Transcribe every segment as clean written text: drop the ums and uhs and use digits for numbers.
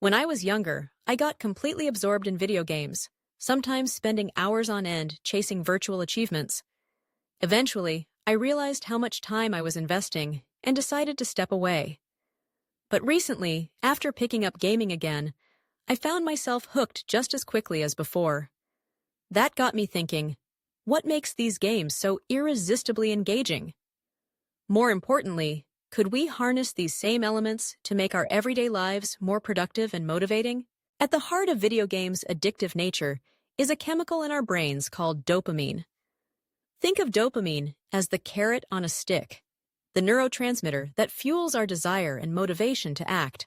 When I was younger, I got completely absorbed in video games, sometimes spending hours on end chasing virtual achievements. Eventually, I realized how much time I was investing and decided to step away. But recently, after picking up gaming again, I found myself hooked just as quickly as before. That got me thinking, what makes these games so irresistibly engaging? More importantly, could we harness these same elements to make our everyday lives more productive and motivating? At the heart of video games' addictive nature is a chemical in our brains called dopamine. Think of dopamine as the carrot on a stick, the neurotransmitter that fuels our desire and motivation to act.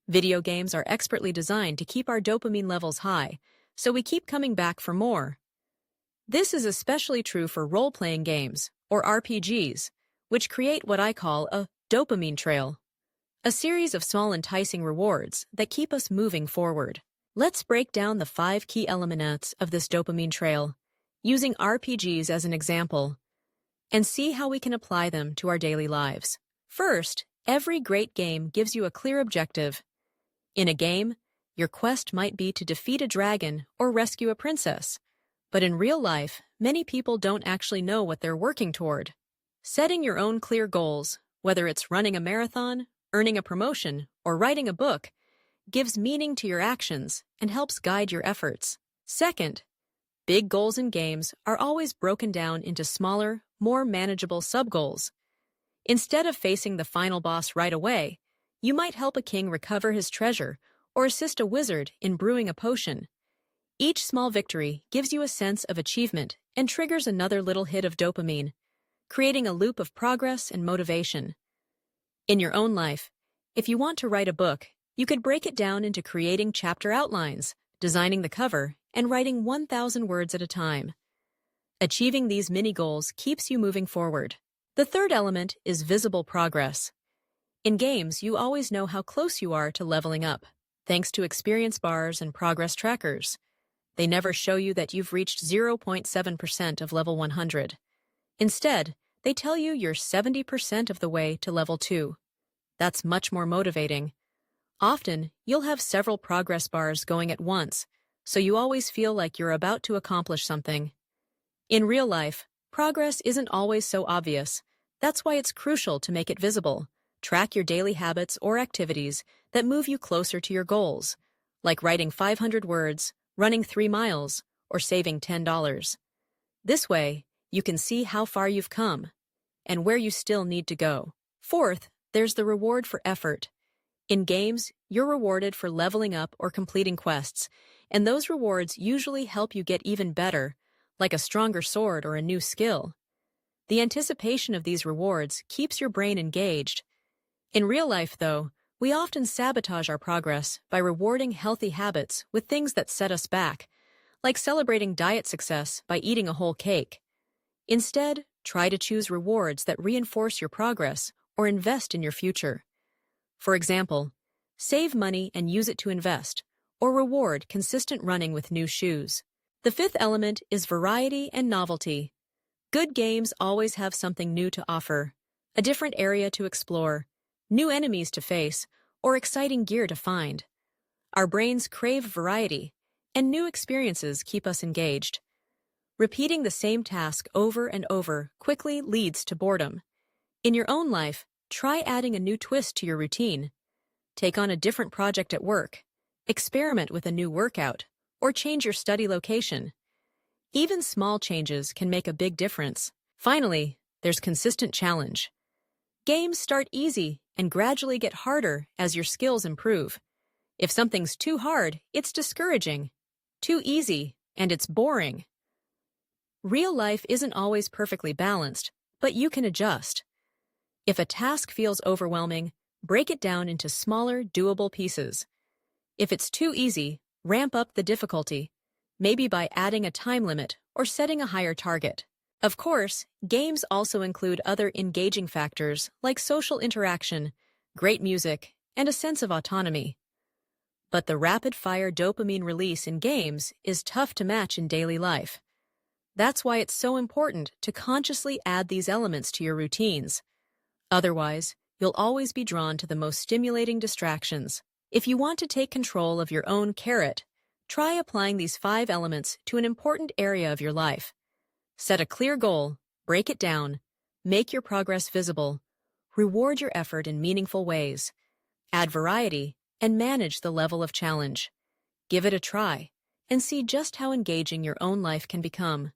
Video games are expertly designed to keep our dopamine levels high, so we keep coming back for more. This is especially true for role-playing games, or RPGs, which create what I call a dopamine trail, a series of small enticing rewards that keep us moving forward. Let's break down the 5 key elements of this dopamine trail, using RPGs as an example, and see how we can apply them to our daily lives. First, every great game gives you a clear objective. In a game, your quest might be to defeat a dragon or rescue a princess. But in real life, many people don't actually know what they're working toward. Setting your own clear goals, whether it's running a marathon, earning a promotion, or writing a book, gives meaning to your actions and helps guide your efforts. Second, big goals in games are always broken down into smaller, more manageable sub-goals. Instead of facing the final boss right away, you might help a king recover his treasure or assist a wizard in brewing a potion. Each small victory gives you a sense of achievement and triggers another little hit of dopamine, creating a loop of progress and motivation. In your own life, if you want to write a book, you could break it down into creating chapter outlines, designing the cover, and writing 1,000 words at a time. Achieving these mini-goals keeps you moving forward. The third element is visible progress. In games, you always know how close you are to leveling up, thanks to experience bars and progress trackers. They never show you that you've reached 0.7% of level 100. Instead, they tell you you're 70% of the way to level 2. That's much more motivating. Often, you'll have several progress bars going at once, so you always feel like you're about to accomplish something. In real life, progress isn't always so obvious. That's why it's crucial to make it visible. Track your daily habits or activities that move you closer to your goals, like writing 500 words, running 3 miles, or saving $10. This way, you can see how far you've come and where you still need to go. Fourth, there's the reward for effort. In games, you're rewarded for leveling up or completing quests, and those rewards usually help you get even better, like a stronger sword or a new skill. The anticipation of these rewards keeps your brain engaged. In real life, though, we often sabotage our progress by rewarding healthy habits with things that set us back, like celebrating diet success by eating a whole cake. Instead, try to choose rewards that reinforce your progress or invest in your future. For example, save money and use it to invest, or reward consistent running with new shoes. The fifth element is variety and novelty. Good games always have something new to offer, a different area to explore, new enemies to face, or exciting gear to find. Our brains crave variety, and new experiences keep us engaged. Repeating the same task over and over quickly leads to boredom. In your own life, try adding a new twist to your routine. Take on a different project at work, experiment with a new workout, or change your study location. Even small changes can make a big difference. Finally, there's consistent challenge. Games start easy and gradually get harder as your skills improve. If something's too hard, it's discouraging. Too easy, and it's boring. Real life isn't always perfectly balanced, but you can adjust. If a task feels overwhelming, break it down into smaller, doable pieces. If it's too easy, ramp up the difficulty, maybe by adding a time limit or setting a higher target. Of course, games also include other engaging factors like social interaction, great music, and a sense of autonomy. But the rapid-fire dopamine release in games is tough to match in daily life. That's why it's so important to consciously add these elements to your routines. Otherwise, you'll always be drawn to the most stimulating distractions. If you want to take control of your own carrot, try applying these 5 elements to an important area of your life. Set a clear goal, break it down, make your progress visible, reward your effort in meaningful ways, add variety, and manage the level of challenge. Give it a try, and see just how engaging your own life can become.